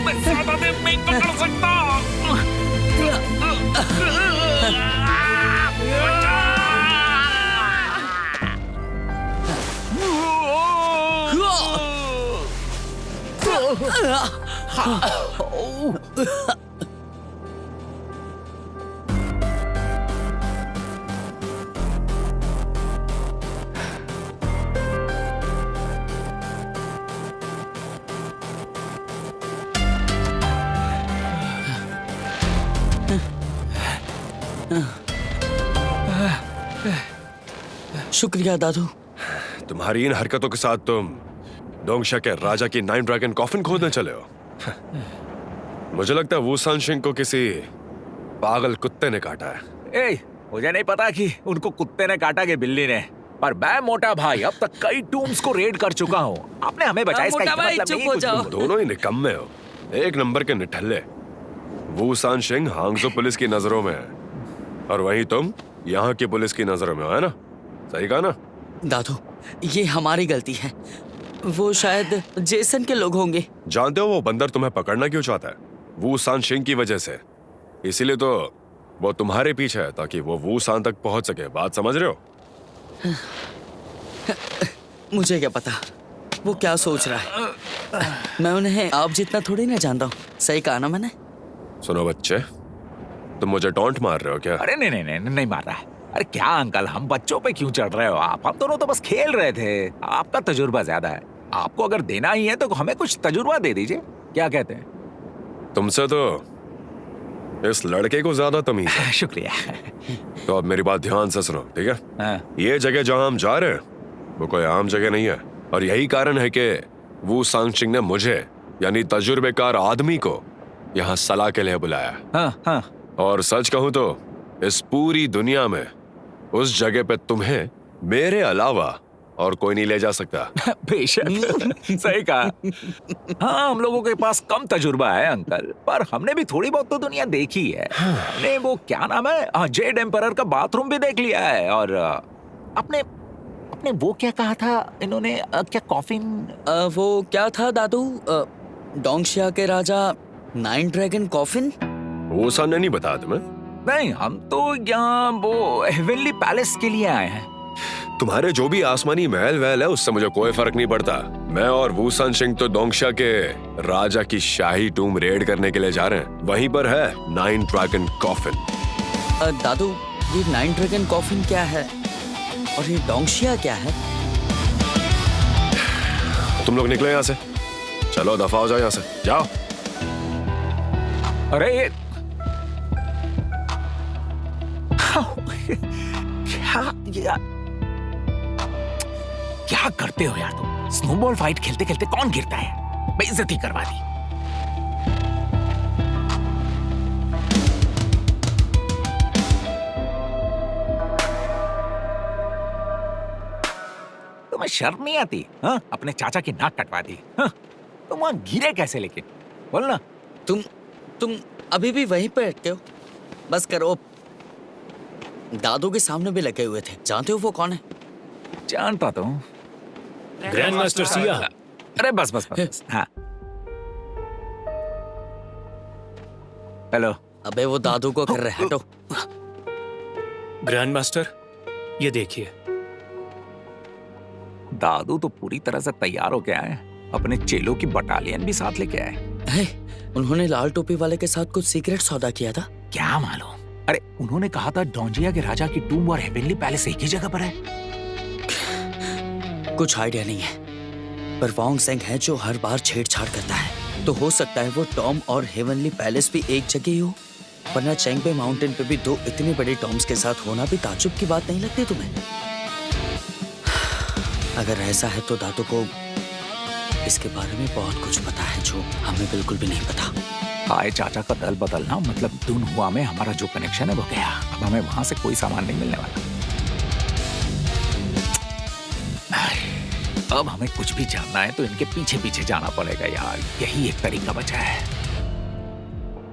मैं ज्यादा देर नहीं पकड़ सकता। शुक्रिया दादू। तुम्हारी इन हरकतों के साथ तुम डोंगशा के राजा की 9 ड्रैगन कॉफिन खोदने चले हो। मुझे लगता है वूसान सिंह को किसी पागल कुत्ते ने काटा है। ए, मुझे नहीं पता कि उनको कुत्ते ने काटा कि बिल्ली ने, पर मैं मोटा भाई अब तक कई टूम्स को रेड कर चुका हूँ। आपने हमें बचाया, इसका मोटा भाई, मतलब चुप नहीं हो कुछ जाओ। भी। दोनों ही निकम्मे हो, एक नंबर के निठल्ले। वूसान सिंह हांगजो पुलिस की नजरों में है और वहीं तुम यहाँ की पुलिस की नजरों में हो, है ना? सही कहा ना? दादू, ये हमारी गलती है। वो शायद जेसन के लोग होंगे। जानते हो वो बंदर तुम्हें पकड़ना क्यों चाहता है? वूसान सिंह की वजह से। इसीलिए तो वो तुम्हारे पीछे है, ताकि वो वूसान तक पहुंच सके। बात समझ रहे हो? मुझे क्या पता वो क्या सोच रहा है। मैं उन्हें आप जितना थोड़ी ना जानता हूँ। सही कहा ना मैंने? सुनो बच्चे, तुम मुझे टॉन्ट मार रहे हो क्या? अरे नहीं नहीं नहीं नहीं मार रहा है। अरे क्या अंकल, हम बच्चों पे क्यों चढ़ रहे हो आप? हम दोनों तो बस खेल रहे थे। आपका तजुर्बा ज्यादा है, आपको अगर देना ही है तो हमें कुछ तजुर्बा दे दीजिए। क्या कहते हैं? तुमसे तो इस लड़के को ज्यादा तमीज है। शुक्रिया। तो अब मेरी बात ध्यान से सुनो, ठीक है? हाँ। ये जगह जहां हम जा रहे हैं वो कोई आम जगह नहीं है, और यही कारण है कि वूसान सिंह ने मुझे, यानी तजुर्बेकार आदमी को, यहाँ सलाह के लिए बुलाया। हाँ, हाँ। और सच कहूं तो इस पूरी दुनिया में उस जगह पे तुम्हें मेरे अलावा और कोई नहीं ले जा सकता। बेशक। सही कहा। हाँ, हम लोगों के पास कम तजुर्बा है अंकल, पर हमने भी थोड़ी बहुत तो दुनिया देखी है। हमने वो क्या नाम है, जेड एम्परर का बाथरूम भी देख लिया है। और अपने अपने वो क्या कहा था इन्होंने, क्या कॉफिन? वो क्या था दादू? डोंगशिया के राजा 9 ड्रैगन कॉफिन? वूसान ने नहीं बताया तुम्हें? नहीं, हम तो यहाँ वो हेवनली पैलेस के लिए आए हैं। तुम्हारे जो भी आसमानी महल वहल है उससे मुझे कोई फर्क नहीं पड़ता। मैं और वूसान सिंह तो डोंगशा के राजा की शाही टूम रेड करने के लिए जा रहे हैं। वहीं पर है 9 ड्रैगन कॉफिन। दादू, ये 9 ड्रैगन कॉफिन क्या है और ये डोंगशिया क्या है? तुम लोग निकलो यहाँ से, चलो दफा हो जाओ यहाँ से, जाओ। अरे ये क्या करते हो यार तुम? स्नोबॉल फाइट खेलते खेलते कौन गिरता है? बेइज्जती करवा दी। तुम्हें शर्म नहीं आती? हाँ, अपने चाचा की नाक कटवा दी। हाँ, तुम वहां गिरे कैसे? लेकिन बोलना। तुम अभी भी वहीं पे अटके हो? बस करो। दादू के सामने भी लगे हुए थे। जानते हो वो कौन है? जानता तो हूँ। Grand master Siya. अरे बस बस बस। हाँ, हेलो। अबे वो दादू को कर रहे, हटो। ग्रैंड मास्टर, ये देखिए। दादू तो पूरी तरह से तैयार होके आए। अपने चेलों की बटालियन भी साथ लेके आए। उन्होंने लाल टोपी वाले के साथ कुछ सीक्रेट सौदा किया था। क्या मालूम? अरे उन्होंने कहा था डोंजिया के राजा की टूम और हेवनली पैलेस एक ही जगह पर है। कुछ आइडिया नहीं है, पर वांग सेंग है जो हर बार छेड़छाड़ करता है। तो हो सकता है वो टॉम और हेवनली पैलेस भी एक जगह ही हो। वरना चेंगबे माउंटेन पे भी 2 इतने बड़े टॉम्स के साथ होना भी ताज्जुब की बात नहीं लगती तुम्हें? अगर ऐसा है तो दादू को इसके बारे में बहुत कुछ पता है जो हमें बिल्कुल भी नहीं पता। आए चाचा का दल बदलना मतलब दुनहुआ में हमारा जो कनेक्शन है वो गया। अब हमें वहां से कोई सामान नहीं मिलने वाला। अब हमें कुछ भी जानना है तो इनके पीछे पीछे जाना पड़ेगा यार, यही एक तरीका बचा है।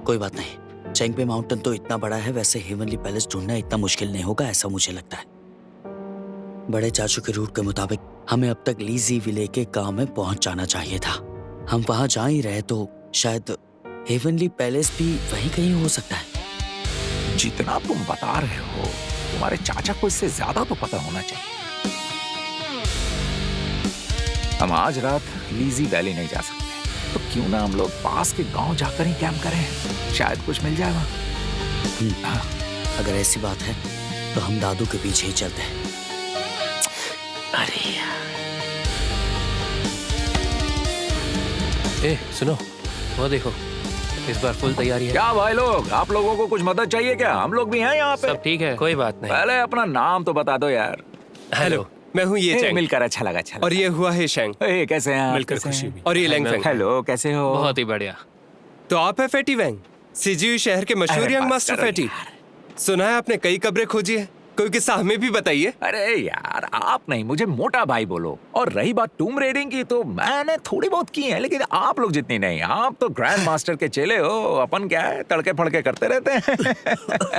कोई बात नहीं, चेंगपे माउंटेन तो इतना बड़ा है, वैसे हेवनली पैलेस ढूंढना इतना मुश्किल नहीं होगा ऐसा मुझे लगता है। बड़े चाचू के रूट के मुताबिक हमें अब तक लीजी विले के गांव में पहुंच जाना चाहिए था। हम वहां जा ही रहे तो शायद हेवनली पैलेस भी वहीं कहीं हो सकता है। जितना तुम बता रहे हो तुम्हारे चाचा को इससे ज्यादा तो पता होना चाहिए। हम आज रात लीजी वैली नहीं जा सकते, तो क्यों ना हम लोग पास के गांव जाकर ही कैंप करें, शायद कुछ मिल जाए वहां। हाँ। अगर ऐसी बात है तो हम दादू के पीछे ही चलते हैं। अरे यार। ए, सुनो, वो देखो, इस बार फुल तैयारी है। क्या भाई लोग, आप लोगों को कुछ मदद चाहिए क्या? हम लोग भी हैं यहाँ पे। सब ठीक है, कोई बात नहीं। पहले अपना नाम तो बता दो यार। हेलो, मैं हूँ ये चेंग मिलकर अच्छा लगा। और ये हुआ है शेंग ए, कैसे हैं आप? मिलकर कैसे खुशी हैं? हुई। और ये लैंगफेंग। हेलो, कैसे हो? बहुत ही बढ़िया। तो आप है फेटी वैंग, सिजियू शहर के मशहूर अरे यंग बात मास्टर करो फेटी। यार। सुना है आपने कई कब्रें खोजी है, कोई किस्सा हमें भी बताइए। अरे यार, आप नहीं, मुझे मोटा भाई बोलो। और रही बात टूम रेडिंग की, तो मैंने थोड़ी बहुत की है, लेकिन आप लोग जितनी नहीं। आप तो ग्रैंड मास्टर के चेले हो, अपन क्या है तड़के फड़के करते रहते हैं।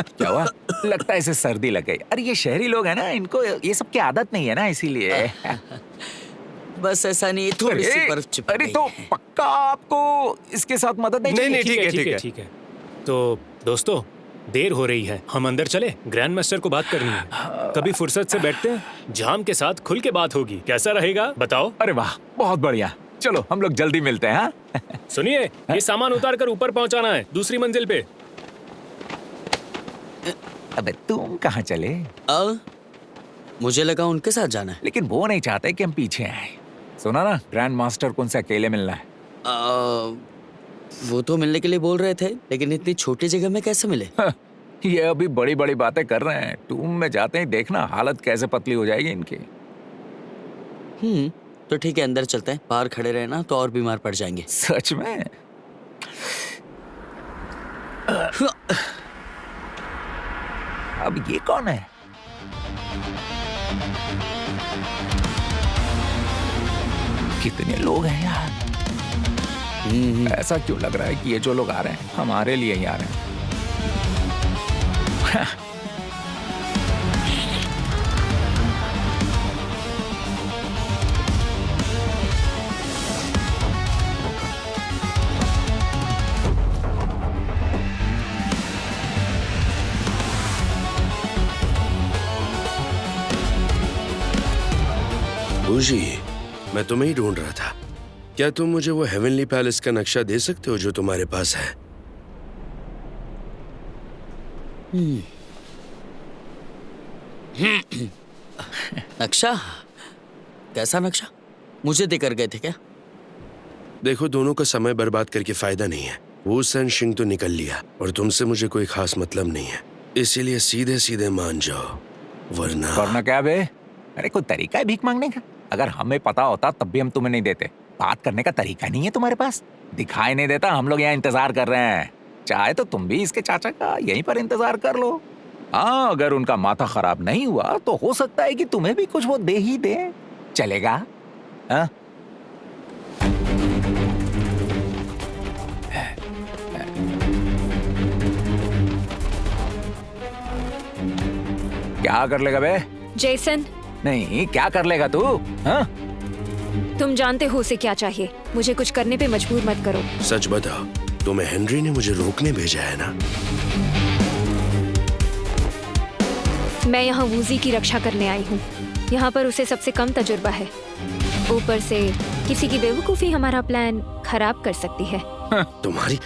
क्या हुआ? लगता है इसे सर्दी लग गई। अरे ये शहरी लोग हैं ना, इनको ये सब की आदत नहीं है ना, इसीलिए। बस ऐसा नहीं, थोड़ी सी बर्फ चिपक अरे गई तो है। पक्का आपको इसके साथ मदद नहीं चाहिए? नहीं, ठीक है, ठीक है। ठीक है। तो दोस्तों, देर हो रही है, हम अंदर चले, ग्रैंड मास्टर को बात करनी है। कभी फुर्सत से बैठते हैं, जाम के साथ खुल के बात होगी। कैसा रहेगा बताओ? अरे वाह, बहुत बढ़िया। चलो हम लोग जल्दी मिलते हैं। हाँ? सुनिए, ये सामान उतार कर ऊपर पहुंचाना है, दूसरी मंजिल पे। अबे तुम कहाँ चले? मुझे लगा उनके साथ जाना है। लेकिन वो नहीं चाहते कि हम पीछे आए। सुना ना, ग्रैंड मास्टर को उनसे अकेले मिलना है। वो तो मिलने के लिए बोल रहे थे, लेकिन इतनी छोटी जगह में कैसे मिले? ये अभी बड़ी बड़ी बातें कर रहे हैं। टूम में जाते ही देखना हालत कैसे पतली हो जाएगी इनकी। तो ठीक है, अंदर चलते हैं। बाहर खड़े रहना तो और बीमार पड़ जाएंगे। सच में? अब ये कौन है? कितने लोग हैं यार? ऐसा क्यों लग रहा है कि ये जो लोग आ रहे हैं हमारे लिए ही आ रहे हैं? बूजी, मैं तुम्हें ही ढूंढ रहा था। क्या तुम मुझे वो हेवनली पैलेस का नक्शा दे सकते हो जो तुम्हारे पास है? नक्शा? कैसा नक्शा? मुझे देकर गए थे क्या? देखो, दोनों का समय बर्बाद करके फायदा नहीं है। वो सन शिंग तो निकल लिया और तुमसे मुझे कोई खास मतलब नहीं है, इसीलिए सीधे सीधे मान जाओ, वरना क्या बे? अरे कोई तरीका है भीख मांगने का? अगर हमें पता होता तब भी हम तुम्हें नहीं देते। बात करने का तरीका नहीं है तुम्हारे पास, दिखाई नहीं देता। हम लोग यहाँ इंतजार कर रहे हैं, चाहे तो तुम भी इसके चाचा का यहीं पर इंतजार कर लो। हाँ, अगर उनका माथा खराब नहीं हुआ तो हो सकता है कि तुम्हें भी कुछ वो दे ही दे। चलेगा? हाँ? क्या कर लेगा बे? जेसन, नहीं, क्या कर लेगा तू? हाँ? तुम जानते हो उसे क्या चाहिए। मुझे कुछ करने पे मजबूर मत करो। सच बताओ, तुम्हें हेनरी ने मुझे रोकने भेजा है ना? मैं यहाँ वूजी की रक्षा करने आई हूँ। यहाँ पर उसे सबसे कम तजुर्बा है, ऊपर से किसी की बेवकूफी हमारा प्लान खराब कर सकती है। तुम्हारी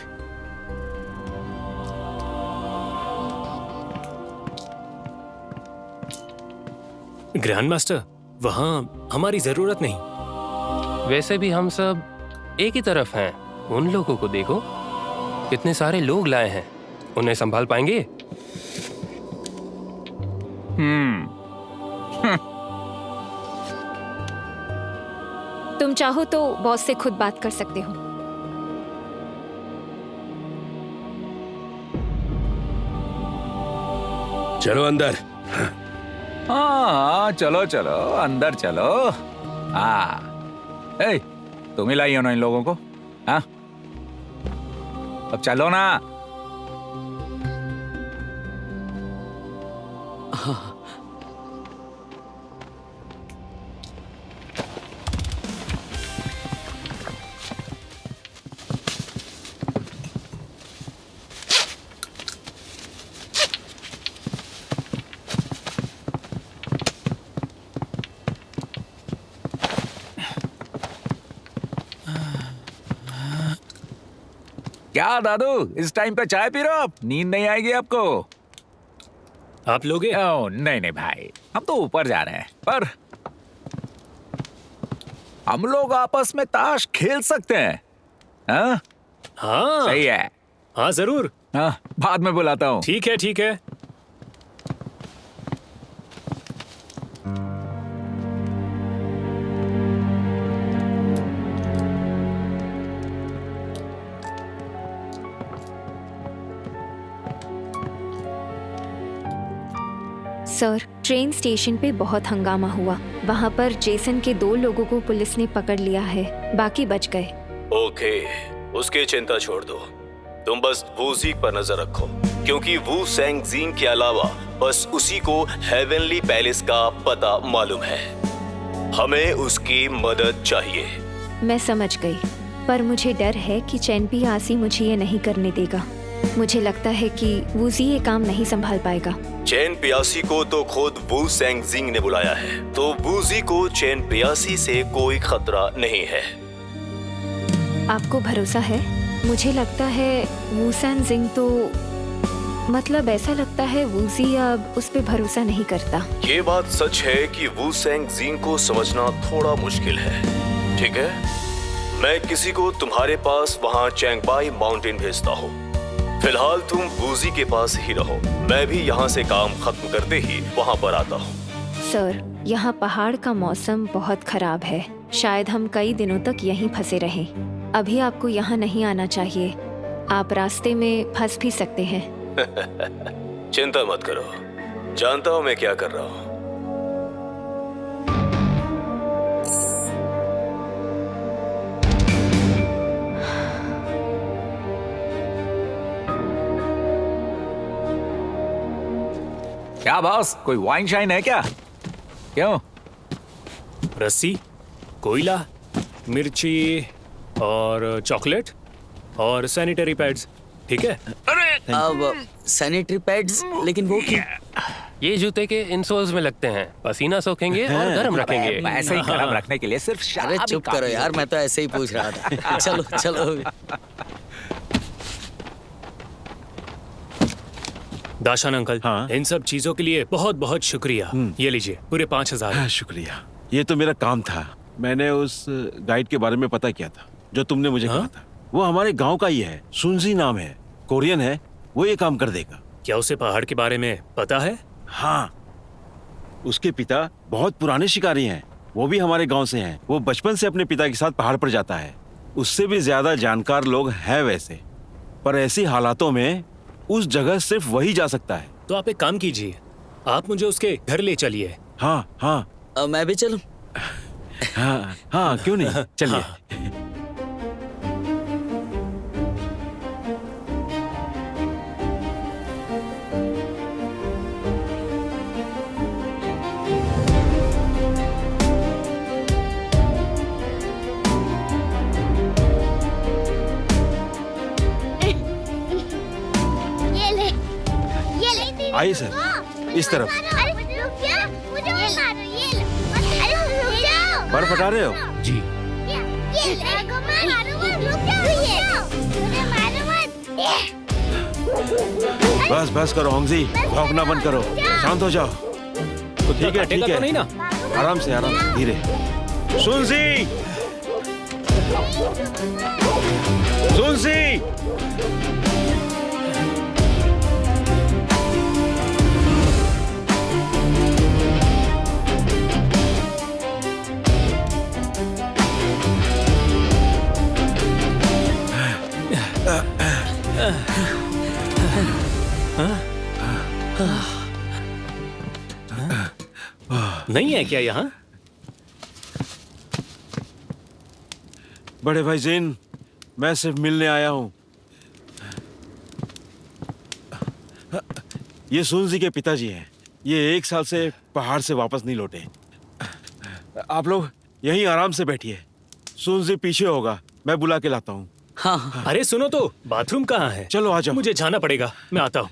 ग्रैंड मास्टर, वहाँ हमारी जरूरत नहीं। वैसे भी हम सब एक ही तरफ हैं। उन लोगों को देखो, कितने सारे लोग लाए हैं, उन्हें संभाल पाएंगे? तुम चाहो तो बॉस से खुद बात कर सकते हो। चलो अंदर। हाँ चलो चलो अंदर चलो। हाँ ए, तुम ही लाई हो ना इन लोगों को? हाँ अब चलो ना। क्या दादू इस टाइम पे चाय पी रहे हो आप? नींद नहीं आएगी आपको? आप लोगे? ओ, नहीं नहीं भाई, हम तो ऊपर जा रहे हैं, पर हम लोग आपस में ताश खेल सकते हैं। हाँ हाँ सही है। हाँ जरूर। हाँ बाद में बुलाता हूँ। ठीक है ठीक है। सर, ट्रेन स्टेशन पे बहुत हंगामा हुआ। वहाँ पर जेसन के 2 लोगों को पुलिस ने पकड़ लिया है, बाकी बच गए। ओके, उसकी चिंता छोड़ दो। तुम बस वू ज़ीक पर नजर रखो, क्योंकि वू सेंग ज़ीन के अलावा बस उसी को हेवनली पैलेस का पता मालूम है। हमें उसकी मदद चाहिए। मैं समझ गई, पर मुझे डर है कि चैनपी आसी मुझे ये नहीं करने देगा। मुझे लगता है कि वूजी ये काम नहीं संभाल पाएगा। चैन पियासी को तो खुद वू सेंग ज़िंग ने बुलाया है, तो वूजी को चैन पियासी से कोई खतरा नहीं है। आपको भरोसा है? मुझे लगता है वूसन जिंग तो मतलब ऐसा लगता है वूजी अब उस पे भरोसा नहीं करता। ये बात सच है कि वू सेंग ज़िंग को समझना थोड़ा मुश्किल है। ठीक है, मैं किसी को तुम्हारे पास वहाँ चैंगबाई माउंटेन भेजता हूँ। फिलहाल तुम वूजी के पास ही रहो, मैं भी यहाँ से काम खत्म करते ही वहाँ पर आता हूँ। सर, यहाँ पहाड़ का मौसम बहुत खराब है। शायद हम कई दिनों तक यहीं फंसे रहें। अभी आपको यहाँ नहीं आना चाहिए। आप रास्ते में फंस भी सकते हैं। चिंता मत करो, जानता हूँ मैं क्या कर रहा हूँ। क्या बॉस, कोई वाइन शाइन है क्या? क्यों? रस्सी, कोयला, मिर्ची और चॉकलेट और सैनिटरी पैड्स। ठीक है? अब सैनिटरी पैड्स, लेकिन वो क्यों? ये जूते के इंसोल्स में लगते हैं, पसीना सोखेंगे और गर्म रखेंगे। ऐसे ही गर्म रखने के लिए सिर्फ शराब अरे ही चुप काफी करो है। यार, मैं तो ऐसे ही पूछ रहा था। चलो चलो। दाशान अंकल, हाँ? इन सब चीजों के लिए बहुत बहुत शुक्रिया। ये लीजिए, पूरे 5000। हाँ, शुक्रिया। ये तो मेरा काम था। मैंने उस गाइड के बारे में पता किया था जो तुमने मुझे कहा था। वो हमारे गांव का ही है, सुनजी नाम है, कोरियन है। वो ये काम कर देगा। क्या उसे पहाड़ के बारे में पता है? हाँ, उसके पिता बहुत पुराने शिकारी हैं। वो भी हमारे गांव से हैं। वो बचपन से अपने पिता के साथ पहाड़ पर जाता है। उससे भी ज्यादा जानकार लोग हैं वैसे, पर ऐसी हालातों में उस जगह सिर्फ वही जा सकता है। तो आप एक काम कीजिए, आप मुझे उसके घर ले चलिए। हाँ हाँ मैं भी चलूं? हाँ हाँ, क्यों नहीं, चलिए। आइए सर, इस तरफ। अरे रुक जा, मुझे मत मारो, ये ले। अरे रुक जाओ। बर्फ हटा रहे हो? जी। ये ले, मारो मत, रुक जाओ, मुझे मारो मत। बस बस करो होंगजी, भौंकना बंद करो, शांत हो जाओ। ठीक है ठीक तो है, नहीं ना? आराम से धीरे। सुनसी, सुनसी। नहीं है क्या यहाँ? बड़े भाई जीन, मैं सिर्फ मिलने आया हूँ। ये सुनजी के पिताजी हैं। ये 1 साल से पहाड़ से वापस नहीं लौटे। आप लोग यहीं आराम से बैठिए। सुनजी पीछे होगा, मैं बुला के लाता हूँ। हाँ हाँ। अरे सुनो तो, बाथरूम कहाँ है? चलो आ जाओ। मुझे जाना पड़ेगा, मैं आता हूँ।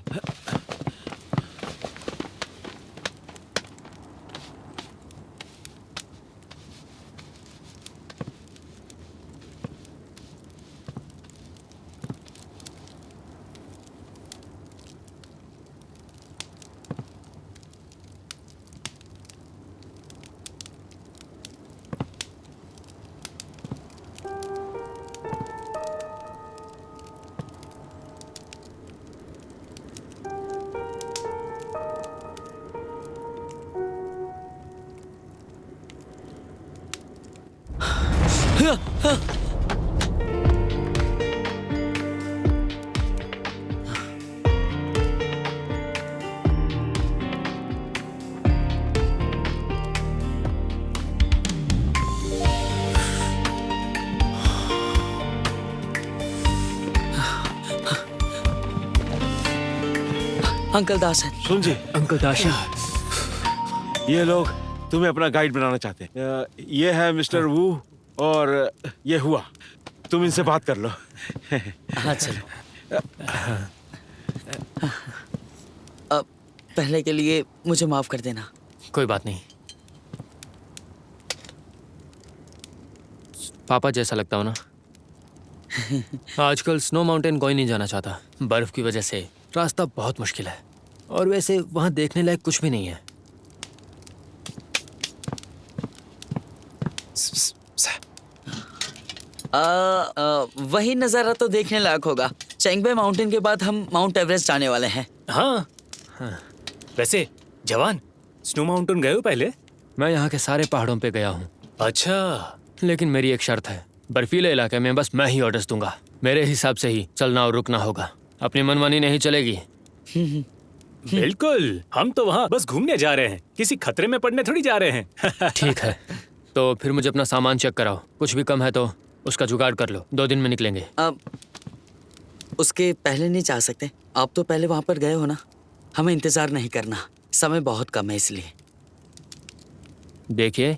अंकल दासन। सुनजी, अंकल दाशन। ये लोग तुम्हें अपना गाइड बनाना चाहते हैं। ये है मिस्टर वू और ये हुआ। तुम इनसे बात कर लो। हाँ चलो। अब पहले के लिए मुझे माफ कर देना। कोई बात नहीं। पापा जैसा लगता हो ना। आजकल स्नो माउंटेन कोई नहीं जाना चाहता, बर्फ की वजह से रास्ता बहुत मुश्किल है, और वैसे वहां देखने लायक कुछ भी नहीं है। वही नज़ारा तो देखने लायक होगा। चैंगबे माउंटेन के बाद हम माउंट एवरेस्ट जाने वाले हैं। हाँ, वैसे जवान, स्नो माउंटेन गए हो पहले? मैं यहाँ के सारे पहाड़ों पे गया हूँ। अच्छा। लेकिन मेरी एक शर्त है, बर्फीले इलाके में बस मैं ही ऑर्डर्स दूंगा। मेरे हिसाब से ही चलना और रुकना होगा, अपनी मनमानी नहीं चलेगी। बिल्कुल, हम तो वहाँ बस घूमने जा रहे हैं, किसी खतरे में पड़ने थोड़ी जा रहे हैं। ठीक है, तो फिर मुझे अपना सामान चेक कराओ। कुछ भी कम है तो उसका जुगाड़ कर लो। 2 दिन में निकलेंगे। अब उसके पहले नहीं जा सकते? आप तो पहले वहां पर गए हो ना। हमें इंतजार नहीं करना, समय बहुत कम है इसलिए। देखिए,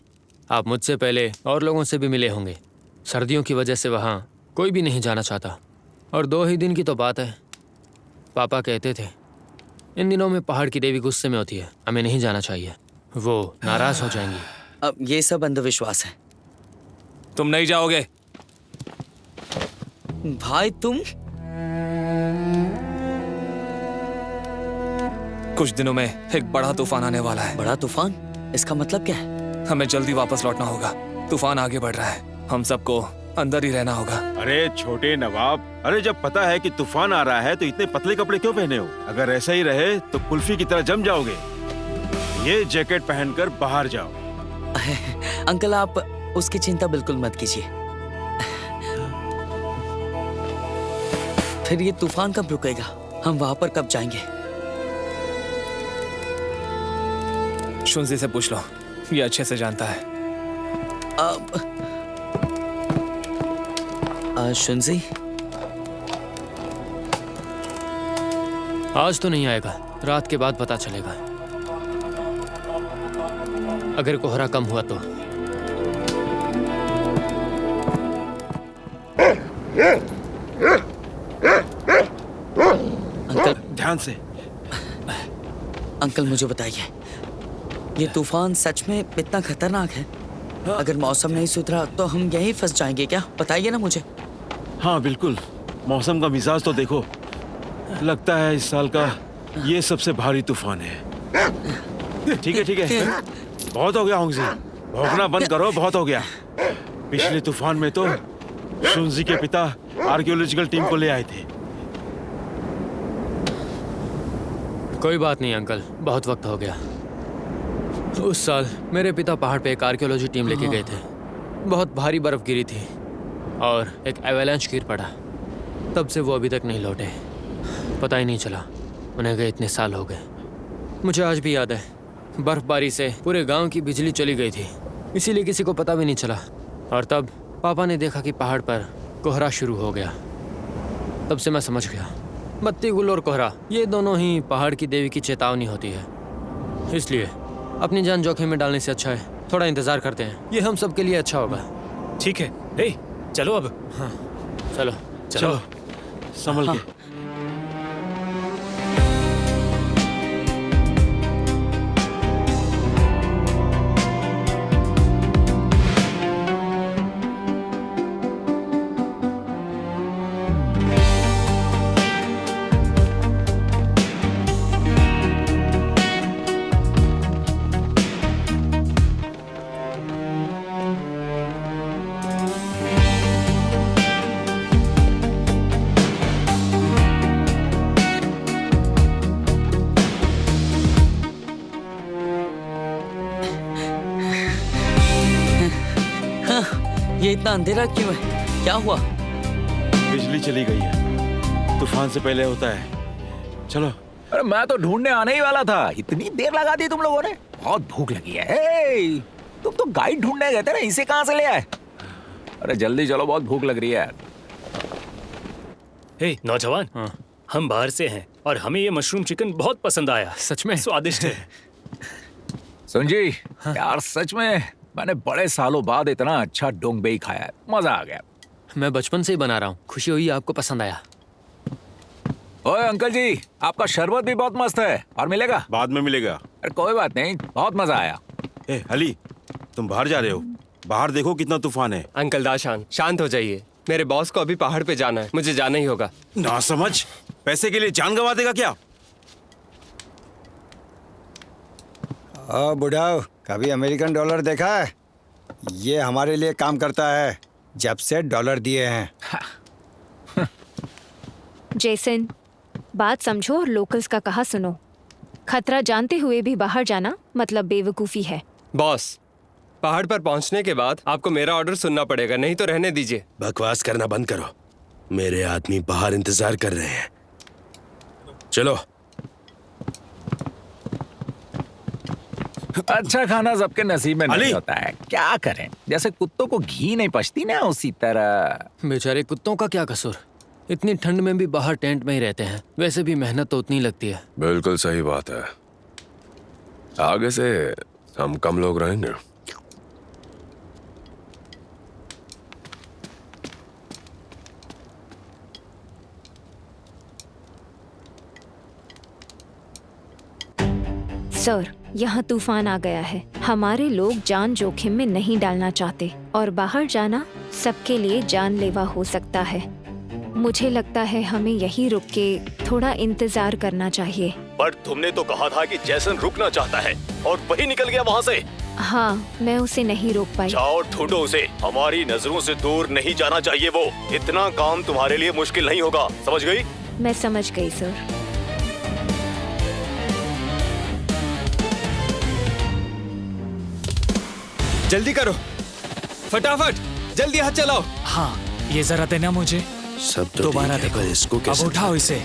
आप मुझसे पहले और लोगों से भी मिले होंगे। सर्दियों की वजह से वहाँ कोई भी नहीं जाना चाहता, और 2 ही दिन की तो बात है। पापा कहते थे इन दिनों में पहाड़ की देवी गुस्से में होती है, हमें नहीं जाना चाहिए, वो नाराज हो जाएंगी। अब ये सब अंधविश्वास है। तुम नहीं जाओगे। भाई तुम कुछ दिनों में एक बड़ा तूफान आने वाला है। बड़ा तूफान? इसका मतलब क्या है? हमें जल्दी वापस लौटना होगा। तूफान आगे बढ़ रहा है, हम सबको अंदर ही रहना होगा। अरे छोटे नवाब, अरे जब पता है कि तूफान आ रहा है तो इतने पतले कपड़े क्यों पहने हो? अगर ऐसा ही रहे तो कुल्फी की तरह जम जाओगे। ये जैकेट पहनकर बाहर जाओ। अंकल आप उसकी चिंता बिल्कुल मत कीजिए। फिर ये तूफान कब रुकेगा? हम वहां पर कब जाएंगे? शुनजी से पूछ लो, ये अच्छे से जानता है। शुनजी, आज तो नहीं आएगा, रात के बाद पता चलेगा। अगर कोहरा कम हुआ तो। अंकल ध्यान से। अंकल मुझे बताइए, ये तूफान सच में इतना खतरनाक है? अगर मौसम नहीं सुधरा तो हम यहीं फंस जाएंगे क्या? बताइए ना मुझे। हाँ बिल्कुल, मौसम का मिजाज तो देखो। लगता है इस साल का ये सबसे भारी तूफान है। ठीक है, बहुत हो गया होंगजी, भौंकना बंद करो, बहुत हो गया। पिछले तूफान में तो शुनजी के पिता आर्कियोलॉजिकल टीम को ले आए थे। कोई बात नहीं अंकल, बहुत वक्त हो गया। उस साल मेरे पिता पहाड़ पे एक आर्कियोलॉजी टीम लेके गए थे। बहुत भारी बर्फ गिरी थी और एक एवेलांच गिर पड़ा। तब से वो अभी तक नहीं लौटे, पता ही नहीं चला उन्हें गए इतने साल हो गए। मुझे आज भी याद है बर्फबारी से पूरे गांव की बिजली चली गई थी, इसीलिए किसी को पता भी नहीं चला। और तब पापा ने देखा कि पहाड़ पर कोहरा शुरू हो गया। तब से मैं समझ गया, बत्ती गुल और कोहरा ये दोनों ही पहाड़ की देवी की चेतावनी होती है। इसलिए अपनी जान जोखिम में डालने से अच्छा है थोड़ा इंतजार करते हैं, ये हम सब के लिए अच्छा होगा। ठीक है, ए, चलो अब। हाँ चलो चलो संभल के। ये इतना अंधेरा क्यों है? क्या हुआ? बिजली चली गई है, तूफान से पहले होता है। चलो। अरे मैं तो ढूंढने आने ही वाला था, इतनी देर लगा दी तुम लोगों ने। बहुत भूख लगी है। हे, तुम तो गाइड ढूंढने गए थे ना, इसे कहाँ से ले आए? अरे जल्दी चलो, बहुत भूख लग रही है। हे नौजवान, हम बाहर से हैं और हमें ये मशरूम चिकन बहुत पसंद आया। सच में स्वादिष्ट है। सुन जी, यार सच में मैंने बड़े सालों बाद इतना अच्छा डोंगबेई खाया है, मजा आ गया। मैं बचपन से ही बना रहा हूँ, खुशी हुई आपको पसंद आया। ओए अंकल जी, आपका शरबत भी बहुत मस्त है, और मिलेगा? बाद में मिलेगा। अरे कोई बात नहीं, बहुत मजा आया। ए अली, तुम बाहर जा रहे हो? बाहर देखो कितना तूफान है। अंकल दाशान, शांत हो जाइए। मेरे बॉस को अभी पहाड़ पे जाना है, मुझे जाना ही होगा। ना समझ, पैसे के लिए जान गंवा देगा क्या? बुढ़ाओ, कभी अमेरिकन डॉलर देखा है? ये हमारे लिए काम करता है जब से डॉलर दिए हैं। जेसन, बात समझो और लोकल्स का कहा सुनो। खतरा जानते हुए भी बाहर जाना मतलब बेवकूफ़ी है। बॉस, पहाड़ पर पहुंचने के बाद आपको मेरा ऑर्डर सुनना पड़ेगा, नहीं तो रहने दीजिए। बकवास करना बंद करो, मेरे आदमी बाहर इंतजार कर रहे हैं। चलो। अच्छा खाना सबके नसीब में नहीं अली! होता है, क्या करें? जैसे कुत्तों को घी नहीं पचती ना, उसी तरह। बेचारे कुत्तों का क्या कसूर, इतनी ठंड में भी बाहर टेंट में ही रहते हैं। वैसे भी मेहनत तो उतनी लगती है। बिल्कुल सही बात है, आगे से हम कम लोग रहेंगे। सर, यहाँ तूफान आ गया है। हमारे लोग जान जोखिम में नहीं डालना चाहते और बाहर जाना सबके लिए जानलेवा हो सकता है। मुझे लगता है हमें यहीं रुक के थोड़ा इंतजार करना चाहिए। पर तुमने तो कहा था कि जैसन रुकना चाहता है और वही निकल गया वहाँ से। हाँ, मैं उसे नहीं रोक पाई। जाओ ढूंढो उसे, हमारी नजरों से दूर नहीं जाना चाहिए वो। इतना काम तुम्हारे लिए मुश्किल नहीं होगा, समझ गई? मैं समझ गई सर। जल्दी करो, फटाफट, जल्दी हाथ चलाओ। हाँ, ये जरा देना मुझे। सब तो दोबारा ठीक है, देखो, पर इसको अब कैसे? उठाओ इसे।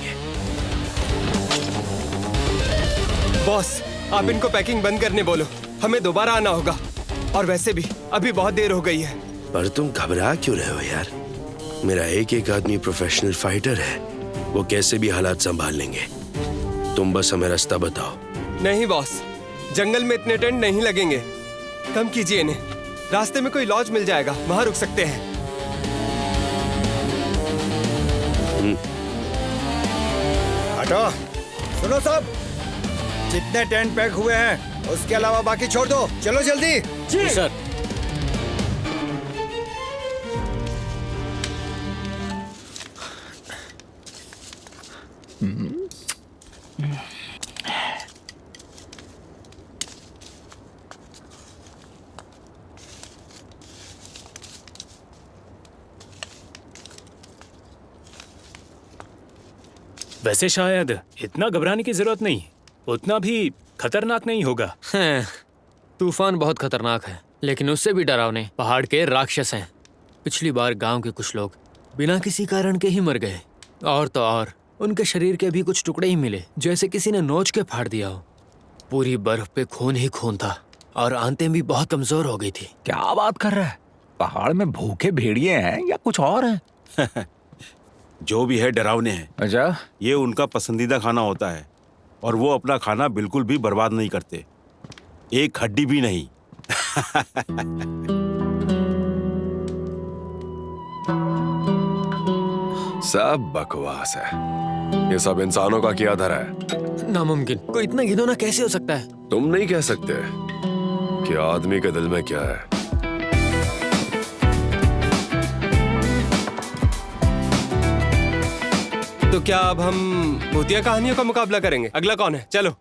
बॉस, आप इनको पैकिंग बंद करने बोलो, हमें दोबारा आना होगा। और वैसे भी अभी बहुत देर हो गई है। पर तुम घबरा क्यों रहे हो यार? मेरा एक एक आदमी प्रोफेशनल फाइटर है, वो कैसे भी हालात संभाल लेंगे। तुम बस हमें रास्ता बताओ। नहीं बॉस, जंगल में इतने टेंट नहीं लगेंगे। कम कीजिए इन्हें, रास्ते में कोई लॉज मिल जाएगा, वहां रुक सकते हैं। हटो, सुनो सब, जितने टेंट पैक हुए हैं उसके अलावा बाकी छोड़ दो। चलो जल्दी। जी सर। वैसे शायद इतना घबराने की जरूरत नहीं, उतना भी खतरनाक नहीं होगा। तूफान बहुत खतरनाक है, लेकिन उससे भी डरावने पहाड़ के राक्षस हैं। पिछली बार गांव के कुछ लोग बिना किसी कारण के ही मर गए, और तो और उनके शरीर के भी कुछ टुकड़े ही मिले, जैसे किसी ने नोच के फाड़ दिया हो। पूरी बर्फ पे खून ही खून था और आंतें भी बहुत कमजोर हो गई थी। क्या बात कर रहा है? पहाड़ में भूखे भेड़िए हैं या कुछ और है? जो भी है डरावने हैं। अच्छा, ये उनका पसंदीदा खाना होता है और वो अपना खाना बिल्कुल भी बर्बाद नहीं करते, एक हड्डी भी नहीं। सब बकवास है। ये सब इंसानों का किया धरा है। नामुमकिन, कोई इतना घिनौना कैसे हो सकता है? तुम नहीं कह सकते कि आदमी के दिल में क्या है। तो क्या अब हम भूतिया कहानियों का मुकाबला करेंगे? अगला कौन है? चलो।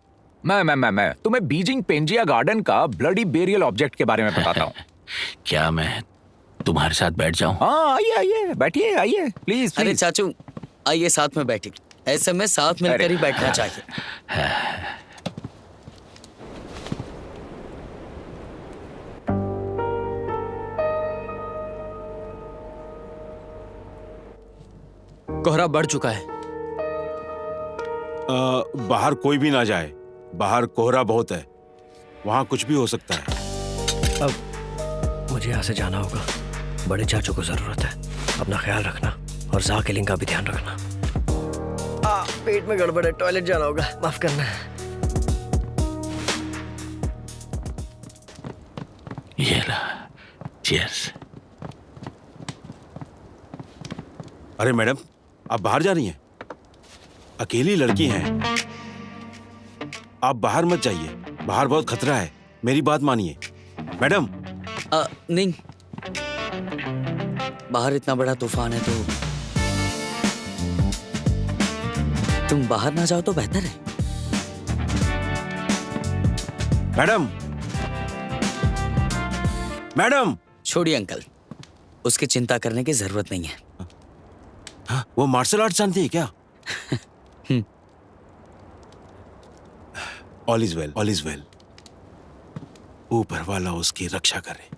मैं तुम्हें बीजिंग पेंजिया गार्डन का ब्लडी बेरियल ऑब्जेक्ट के बारे में बताता हूँ। क्या मैं तुम्हारे साथ बैठ जाऊं? हाँ, आइए आइए, बैठिए, आइए, प्लीज अरे प्लीज। चाचू, आइए साथ में बैठिए। ऐसे में साथ मिलकर ही बैठना चाहिए। कोहरा बढ़ चुका है। बाहर कोई भी ना जाए, बाहर कोहरा बहुत है, वहाँ कुछ भी हो सकता है। अब मुझे यहाँ से जाना होगा। बड़े चाचू को जरूरत है। अपना ख्याल रखना और जाकिलिंग का भी ध्यान रखना। पेट में गड़बड़ है, टॉयलेट जाना होगा, माफ करना। ये ला, चीयर्स। अरे मैडम, आप बाहर जा रही हैं? अकेली लड़की हैं। आप बाहर मत जाइए, बाहर बहुत खतरा है। मेरी बात मानिए मैडम। नहीं, बाहर इतना बड़ा तूफान है तो तुम बाहर ना जाओ तो बेहतर है। Madam, madam. छोड़िए अंकल, उसकी चिंता करने की जरूरत नहीं है। हाँ, वो मार्शल आर्ट जानती है क्या? All is well, all is well. ऊपर वाला उसकी रक्षा करे।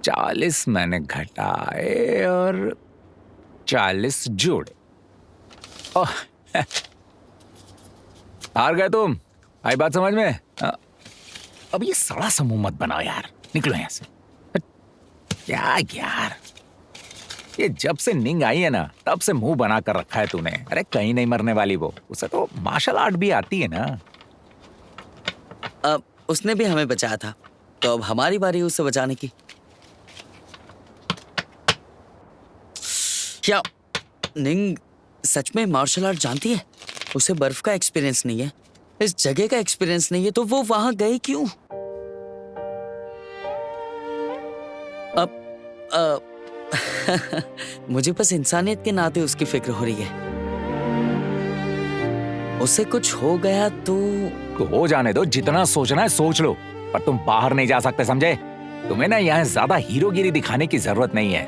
चालीस मैंने घटाए और 40 जोड़े। ओह, हार गए तुम। आई बात समझ में? अब ये सड़ा सा मुंह मत बनाओ यार, निकलो यहाँ से। क्या यार, ये जब से निंग आई है ना, तब से मुंह बना कर रखा है तूने। अरे कहीं नहीं मरने वाली वो, उसे तो मार्शल आर्ट भी आती है ना। अब उसने भी हमें बचाया था, तो अब हमारी बारी उसे बचाने की। क्या निंग सच में मार्शल आर्ट जानती है? उसे बर्फ का एक्सपीरियंस नहीं है, इस जगह का एक्सपीरियंस नहीं है, तो वो वहां गई क्यों? अब मुझे बस इंसानियत के नाते उसकी फिक्र हो रही है। उसे कुछ हो गया तो हो जाने दो, जितना सोचना है सोच लो, पर तुम बाहर नहीं जा सकते, समझे? तुम्हें ना यहाँ ज्यादा हीरोगिरी दिखाने की जरूरत नहीं है।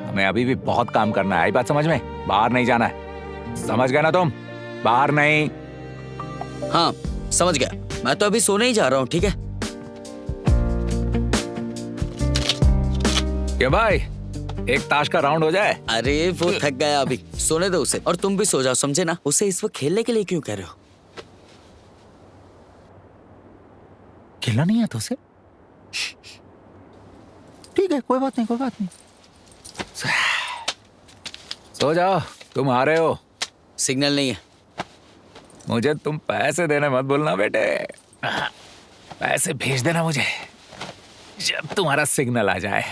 हमें अभी भी बहुत काम करना है। आई बात समझ में? बाहर नहीं जाना है, समझ गए ना तुम? बाहर नहीं। हाँ समझ गया, मैं तो अभी सोने ही जा रहा हूँ। ठीक है क्या भाई, एक ताश का राउंड हो जाए? अरे वो थक गया अभी, सोने दो उसे। और तुम भी सो जाओ, समझे ना? उसे इस वक्त खेलने के लिए क्यों कह रहे हो? खेलना नहीं है तो उसे? ठीक है, कोई बात नहीं, कोई बात नहीं। सो जाओ, तुम हारे हो। सिग्नल नहीं है। मुझे तुम पैसे देने मत भूलना बेटे। पैसे भेज देना मुझे जब तुम्हारा सिग्नल आ जाए।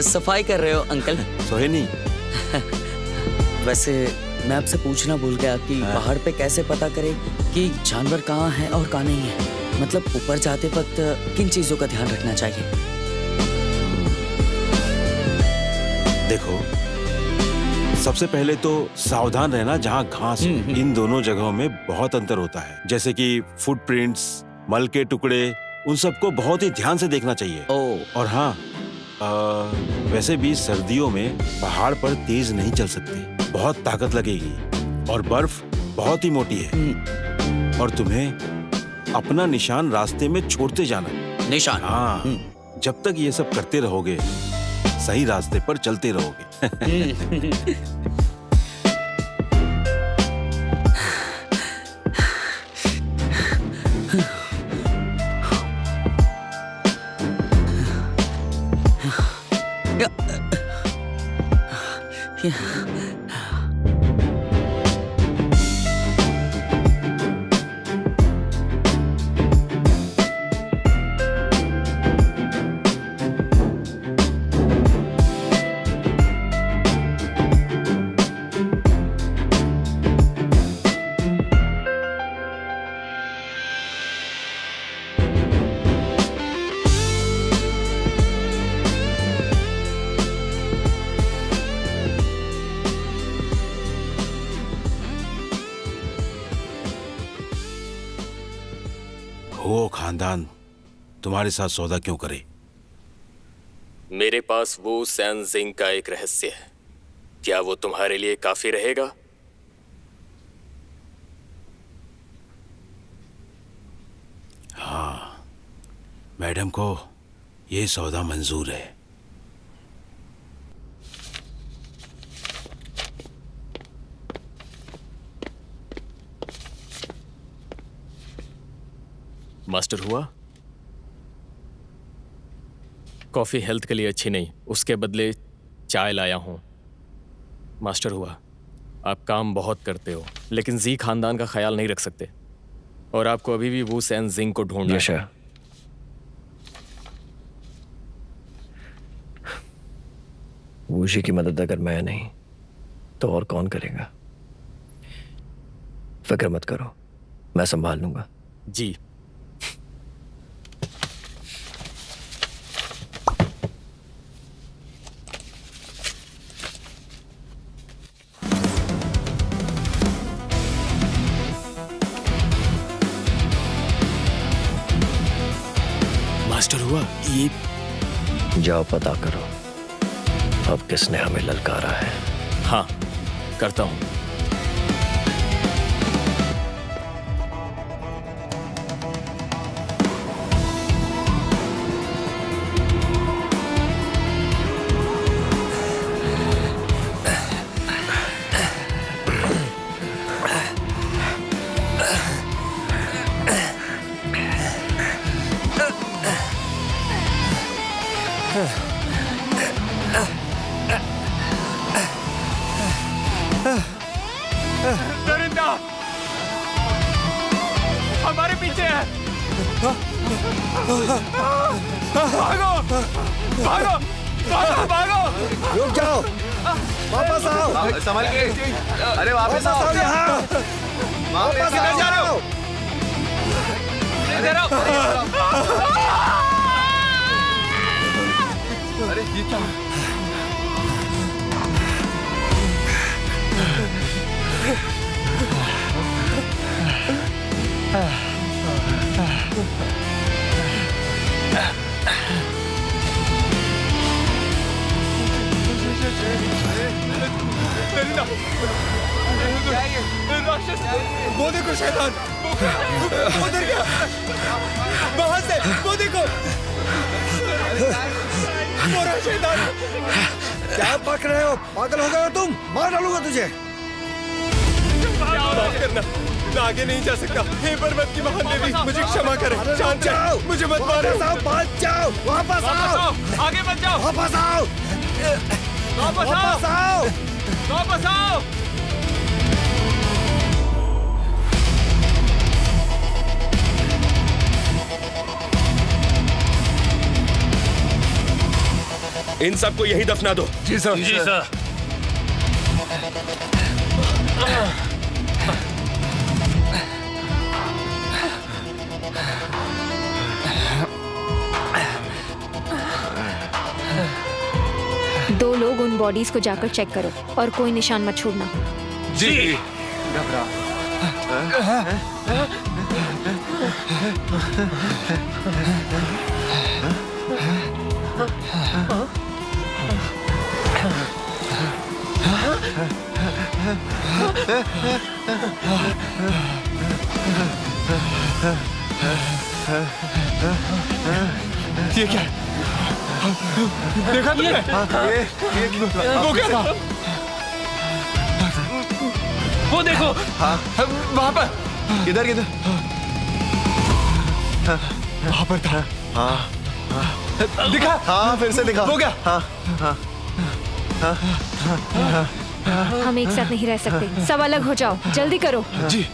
सफाई कर रहे हो अंकल? सोहेनी, वैसे मैं आपसे पूछना भूल गया कि पहाड़ पे कैसे पता करें कि जानवर कहाँ है और कहाँ नहीं है। मतलब ऊपर जाते वक्त किन चीजों का ध्यान रखना चाहिए? देखो, सबसे पहले तो सावधान रहना जहाँ घास हो। इन दोनों जगहों में बहुत अंतर होता है, जैसे कि फुटप्रिंट्स, मल के टुकड़े, उन सबको बहुत ही ध्यान से देखना चाहिए। और हाँ, वैसे भी सर्दियों में पहाड़ पर तेज नहीं चल सकते, बहुत ताकत लगेगी और बर्फ बहुत ही मोटी है। और तुम्हें अपना निशान रास्ते में छोड़ते जाना। निशान? हाँ, जब तक ये सब करते रहोगे सही रास्ते पर चलते रहोगे। वो खानदान तुम्हारे साथ सौदा क्यों करे? मेरे पास वो सैन जिंग का एक रहस्य है। क्या वो तुम्हारे लिए काफी रहेगा? हाँ, मैडम को ये सौदा मंजूर है। मास्टर हुआ, कॉफी हेल्थ के लिए अच्छी नहीं, उसके बदले चाय लाया हूं। मास्टर हुआ, आप काम बहुत करते हो लेकिन जी खानदान का ख्याल नहीं रख सकते और आपको अभी भी वो सैन जिंग को ढूंढना है। वूशी की मदद अगर मैं नहीं तो और कौन करेगा? फिक्र मत करो, मैं संभाल लूंगा। जी। मास्टर हुआ, ये जाओ पता करो अब किसने हमें ललकारा है। हाँ, करता हूं। दरिंदा हमारे पीछे है। भागो भागो भागो भागो। रुक जाओ, वापस आओ। संभल के। अरे वापस आओ यहाँ। वापस आओ। इधर आओ। अरे ये क्या? राक्षस, वो देखो शैतान, उधर गया, वहां से, वो देखो, मोरा शैतान। क्या पक रहे हो? पागल हो गए हो तुम? मार डालूंगा तुझे। माफ करना, मैं आगे नहीं जा सकता। हे पर्वत की महान देवी, मुझे क्षमा करें। शांत जाओ, मुझे मत मारो। बच जाओ, वापस आओ, आगे मत जाओ, वापस आओ, वापस आओ, वापस आओ। इन सबको यहीं दफना दो। जी सर। जी सर। दो लोग उन बॉडीज को जाकर चेक करो और कोई निशान मत छोड़ना। जी। ये क्या है? देखा तुमने? वो क्या था? वो देखो। वहां पर। किधर किधर? वहां पर था। दिखा? हाँ, फिर से दिखा। वो क्या? हम एक साथ नहीं रह सकते, सब अलग हो जाओ, जल्दी करो। जी।